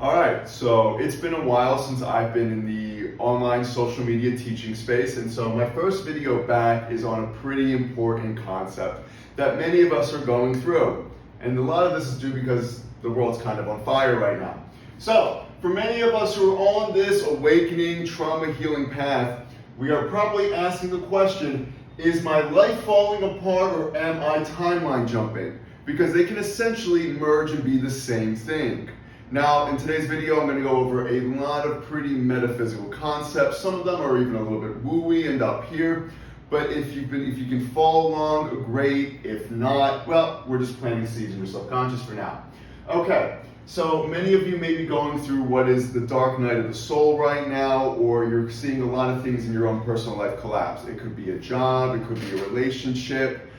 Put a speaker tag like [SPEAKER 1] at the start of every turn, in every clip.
[SPEAKER 1] All right, so it's been a while since I've been in the online social media teaching space, and so my first video back is on a pretty important concept that many of us are going through. And a lot of this is due because the world's kind of on fire right now. So, for many of us who are on this awakening, trauma healing path, we are probably asking the question, is my life falling apart or am I timeline jumping? Because they can essentially merge and be the same thing. Now, in today's video, I'm going to go over a lot of pretty metaphysical concepts. Some of them are even a little bit woo-y and up here. But if you can follow along, great. If not, well, we're just planting seeds in your subconscious for now. Okay, so many of you may be going through what is the dark night of the soul right now, or you're seeing a lot of things in your own personal life collapse. It could be a job, it could be a relationship.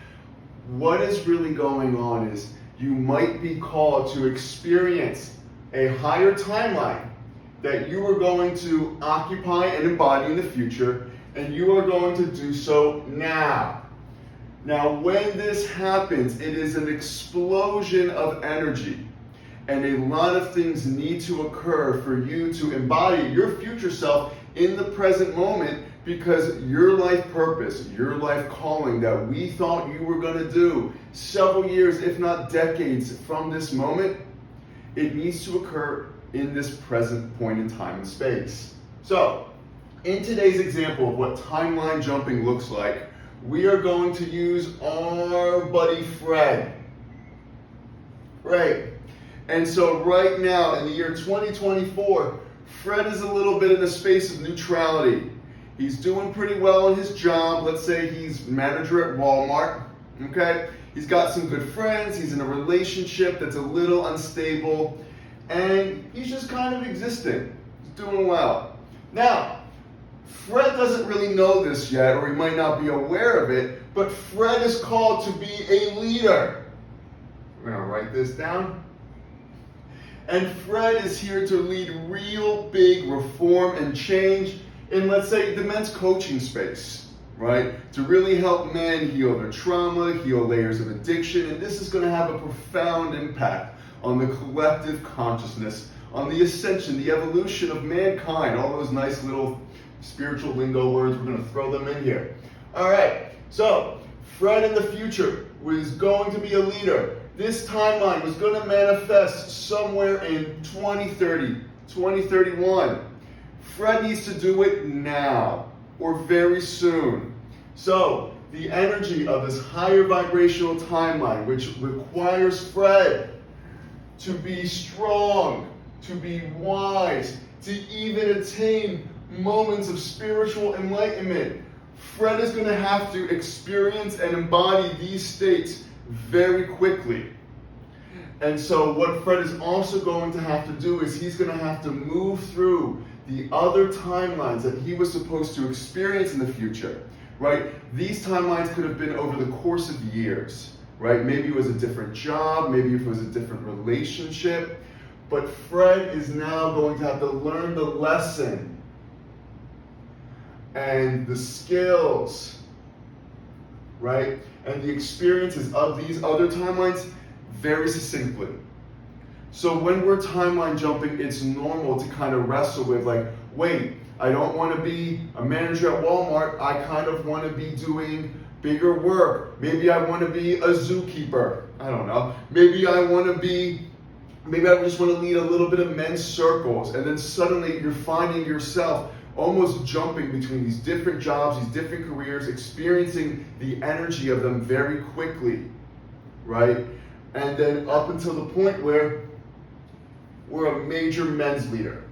[SPEAKER 1] What is really going on is you might be called to experience a higher timeline that you are going to occupy and embody in the future, and you are going to do so now. Now, when this happens, it is an explosion of energy, and a lot of things need to occur for you to embody your future self in the present moment, because your life purpose, your life calling that we thought you were going to do several years, if not decades from this moment, it needs to occur in this present point in time and space. So, in today's example of what timeline jumping looks like, we are going to use our buddy Fred. Right. And so right now, in the year 2024, Fred is a little bit in a space of neutrality. He's doing pretty well in his job. Let's say he's manager at Walmart, okay? He's got some good friends, he's in a relationship that's a little unstable, and he's just kind of existing. He's doing well. Now, Fred doesn't really know this yet, or he might not be aware of it, but Fred is called to be a leader. We're gonna write this down. And Fred is here to lead real big reform and change in, let's say, the men's coaching space, right? To really help men heal their trauma, heal layers of addiction, and this is going to have a profound impact on the collective consciousness, on the ascension, the evolution of mankind, all those nice little spiritual lingo words, we're going to throw them in here. All right, so Fred in the future was going to be a leader. This timeline was going to manifest somewhere in 2030, 2031. Fred needs to do it now, or very soon. So, the energy of this higher vibrational timeline, which requires Fred to be strong, to be wise, to even attain moments of spiritual enlightenment, Fred is going to have to experience and embody these states very quickly. And so what Fred is also going to have to do is he's going to have to move through the other timelines that he was supposed to experience in the future, right? These timelines could have been over the course of years, right? Maybe it was a different job, maybe it was a different relationship, but Fred is now going to have to learn the lesson and the skills, right? And the experiences of these other timelines very succinctly. So when we're timeline jumping, it's normal to kind of wrestle with like, wait, I don't want to be a manager at Walmart. I kind of want to be doing bigger work. Maybe I want to be a zookeeper. I don't know. Maybe I just want to lead a little bit of men's circles. And then suddenly you're finding yourself almost jumping between these different jobs, these different careers, experiencing the energy of them very quickly, right? And then up until the point where we're a major men's leader.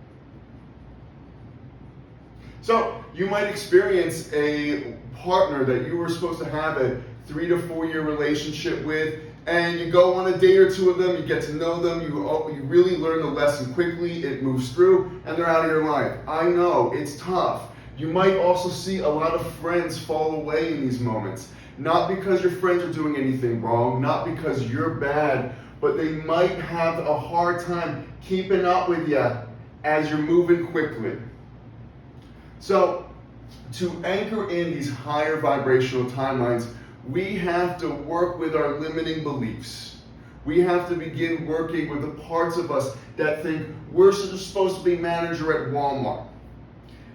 [SPEAKER 1] So you might experience a partner that you were supposed to have a 3 to 4 year relationship with, and you go on a day or two of them, you get to know them, you really learn the lesson quickly, it moves through, and they're out of your life. I know, it's tough. You might also see a lot of friends fall away in these moments. Not because your friends are doing anything wrong, not because you're bad, but they might have a hard time keeping up with you as you're moving quickly. So, to anchor in these higher vibrational timelines, we have to work with our limiting beliefs. We have to begin working with the parts of us that think we're supposed to be manager at Walmart.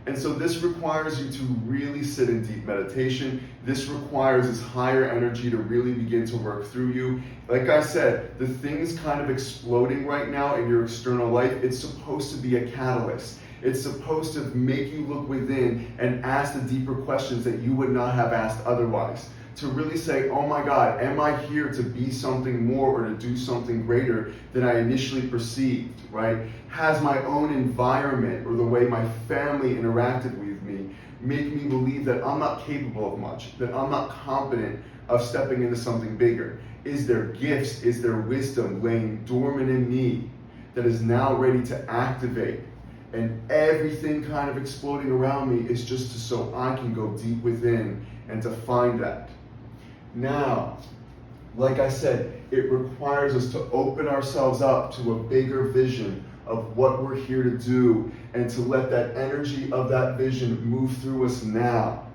[SPEAKER 1] And so this requires you to really sit in deep meditation. This requires this higher energy to really begin to work through you. Like I said, the things kind of exploding right now in your external life, it's supposed to be a catalyst. It's supposed to make you look within and ask the deeper questions that you would not have asked otherwise. To really say, oh my God, am I here to be something more or to do something greater than I initially perceived, right? Has my own environment or the way my family interacted with me make me believe that I'm not capable of much, that I'm not competent of stepping into something bigger? Is there gifts, is there wisdom laying dormant in me that is now ready to activate? And everything kind of exploding around me is just so I can go deep within and to find that. Now, like I said, it requires us to open ourselves up to a bigger vision of what we're here to do and to let that energy of that vision move through us now.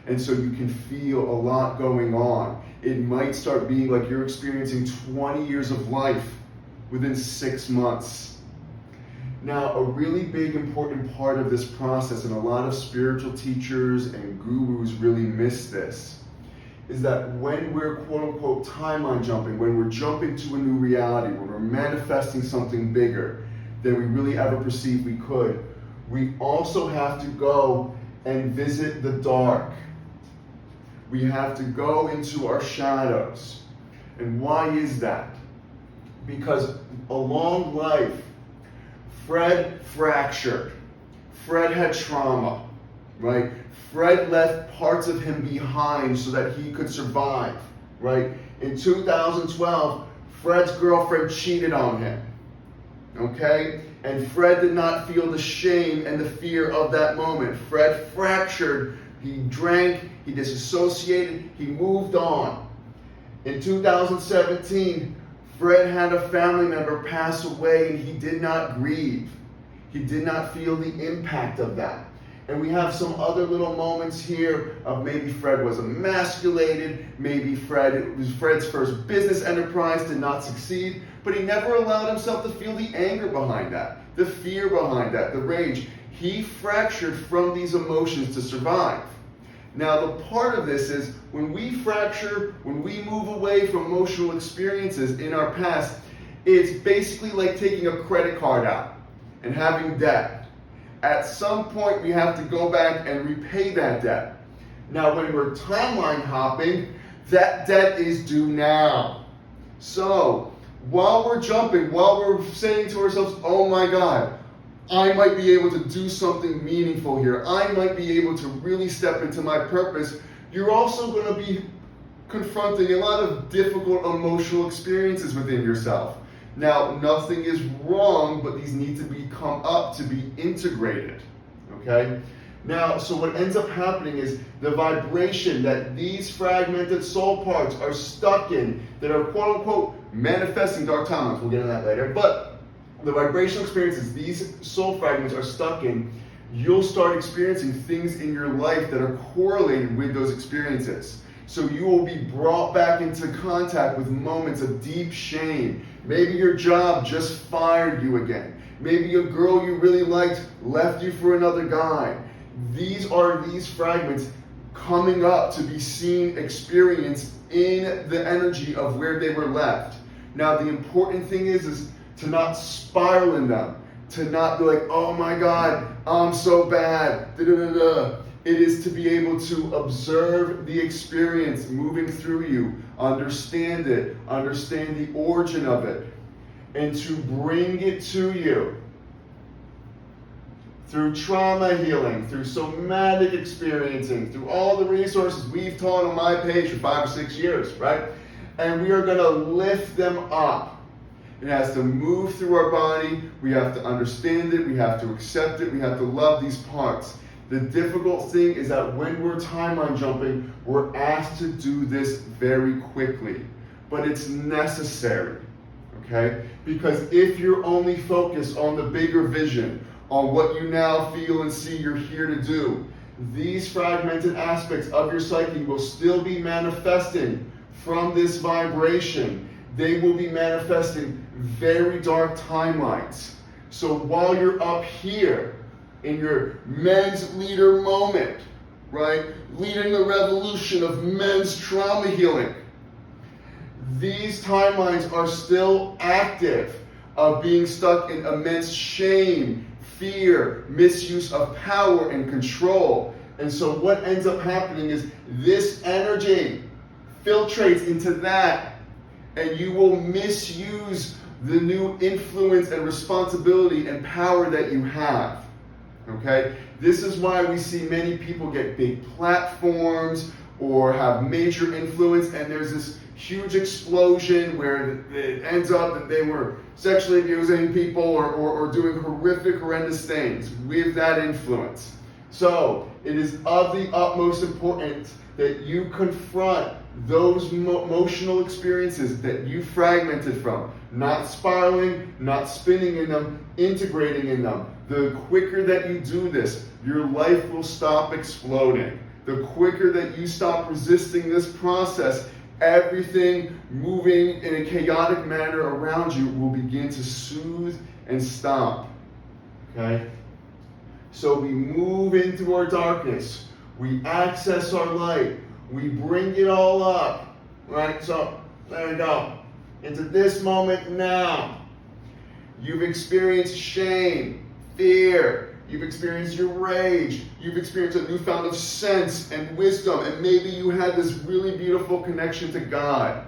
[SPEAKER 1] And so you can feel a lot going on. It might start being like you're experiencing 20 years of life within 6 months. Now, a really big important part of this process, and a lot of spiritual teachers and gurus really miss this, is that when we're quote-unquote timeline jumping, when we're jumping to a new reality, when we're manifesting something bigger than we really ever perceived we could, we also have to go and visit the dark. We have to go into our shadows. And why is that? Because along life, Fred fractured. Fred had trauma, right? Fred left parts of him behind so that he could survive, right? In 2012, Fred's girlfriend cheated on him, okay? And Fred did not feel the shame and the fear of that moment. Fred fractured, he drank, he disassociated, he moved on. In 2017, Fred had a family member pass away and he did not grieve. He did not feel the impact of that. And we have some other little moments here of maybe Fred was emasculated, maybe it was Fred's first business enterprise did not succeed, but he never allowed himself to feel the anger behind that, the fear behind that, the rage. He fractured from these emotions to survive. Now, the part of this is when we fracture, when we move away from emotional experiences in our past, it's basically like taking a credit card out and having debt. At some point, we have to go back and repay that debt. Now, when we're timeline hopping, that debt is due now. So, while we're jumping, while we're saying to ourselves, oh my God, I might be able to do something meaningful here. I might be able to really step into my purpose. You're also going to be confronting a lot of difficult emotional experiences within yourself. Now, nothing is wrong, but these need to come up to be integrated, okay? Now, so what ends up happening is the vibration that these fragmented soul parts are stuck in, that are quote-unquote manifesting dark timelines, we'll get into that later, but the vibrational experiences these soul fragments are stuck in, you'll start experiencing things in your life that are correlated with those experiences. So you will be brought back into contact with moments of deep shame. Maybe your job just fired you again. Maybe a girl you really liked left you for another guy. These are these fragments coming up to be seen, experienced in the energy of where they were left. Now, the important thing is to not spiral in them, to not be like, oh my God, I'm so bad, da-da-da-da. It is to be able to observe the experience moving through you, understand it, understand the origin of it, and to bring it to you through trauma healing, through somatic experiencing, through all the resources we've taught on my page for 5 or 6 years, right? And we are going to lift them up. It has to move through our body. We have to understand it. We have to accept it. We have to love these parts. The difficult thing is that when we're timeline jumping, we're asked to do this very quickly. But it's necessary, okay? Because if you're only focused on the bigger vision, on what you now feel and see you're here to do, these fragmented aspects of your psyche will still be manifesting from this vibration. They will be manifesting very dark timelines. So while you're up here in your men's leader moment, right, leading the revolution of men's trauma healing, these timelines are still active of being stuck in immense shame, fear, misuse of power and control. And so what ends up happening is this energy filtrates into that, and you will misuse the new influence and responsibility and power that you have. Okay? This is why we see many people get big platforms or have major influence, and there's this huge explosion where it ends up that they were sexually abusing people or doing horrendous things with that influence. So it is of the utmost importance that you confront those emotional experiences that you fragmented from, not spiraling, not spinning in them, integrating in them. The quicker that you do this, your life will stop exploding. The quicker that you stop resisting this process, everything moving in a chaotic manner around you will begin to soothe and stop. Okay? So we move into our darkness. We access our light. We bring it all up. Right? So, there we go. Into this moment now. You've experienced shame, fear. You've experienced your rage. You've experienced a newfound of sense and wisdom. And maybe you had this really beautiful connection to God.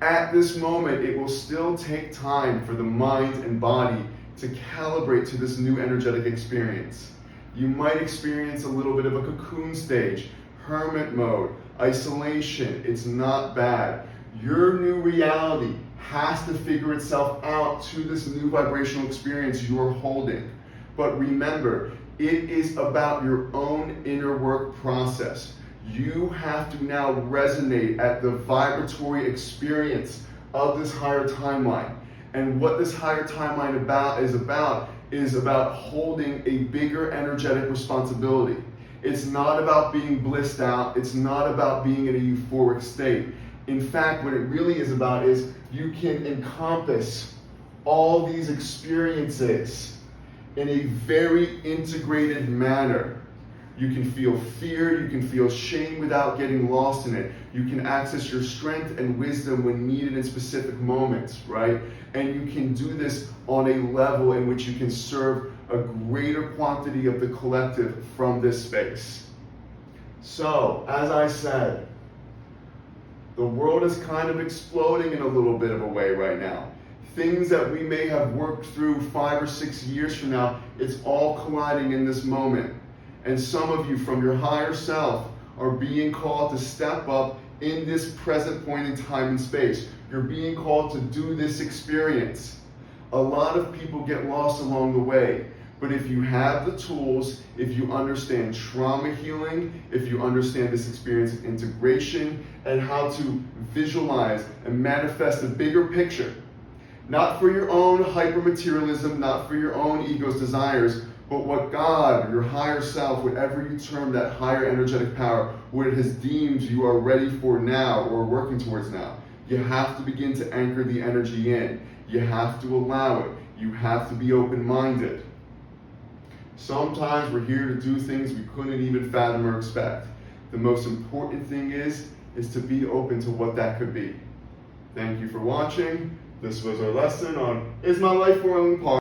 [SPEAKER 1] At this moment, it will still take time for the mind and body to calibrate to this new energetic experience. You might experience a little bit of a cocoon stage, hermit mode, isolation. It's not bad. Your new reality has to figure itself out to this new vibrational experience you're holding. But remember, it is about your own inner work process. You have to now resonate at the vibratory experience of this higher timeline. And what this higher timeline is about holding a bigger energetic responsibility. It's not about being blissed out. It's not about being in a euphoric state. In fact, what it really is about is you can encompass all these experiences in a very integrated manner. You can feel fear, you can feel shame without getting lost in it. You can access your strength and wisdom when needed in specific moments, right? And you can do this on a level in which you can serve a greater quantity of the collective from this space. So, as I said, the world is kind of exploding in a little bit of a way right now. Things that we may have worked through 5 or 6 years from now, it's all colliding in this moment. And some of you from your higher self are being called to step up in this present point in time and space. You're being called to do this experience. A lot of people get lost along the way. But if you have the tools, if you understand trauma healing, if you understand this experience of integration and how to visualize and manifest a bigger picture, not for your own hyper-materialism, not for your own ego's desires, but what God, your higher self, whatever you term that higher energetic power, what it has deemed you are ready for now or working towards now. You have to begin to anchor the energy in. You have to allow it. You have to be open-minded. Sometimes we're here to do things we couldn't even fathom or expect. The most important thing is to be open to what that could be. Thank you for watching. This was our lesson on Is My Life Falling Apart?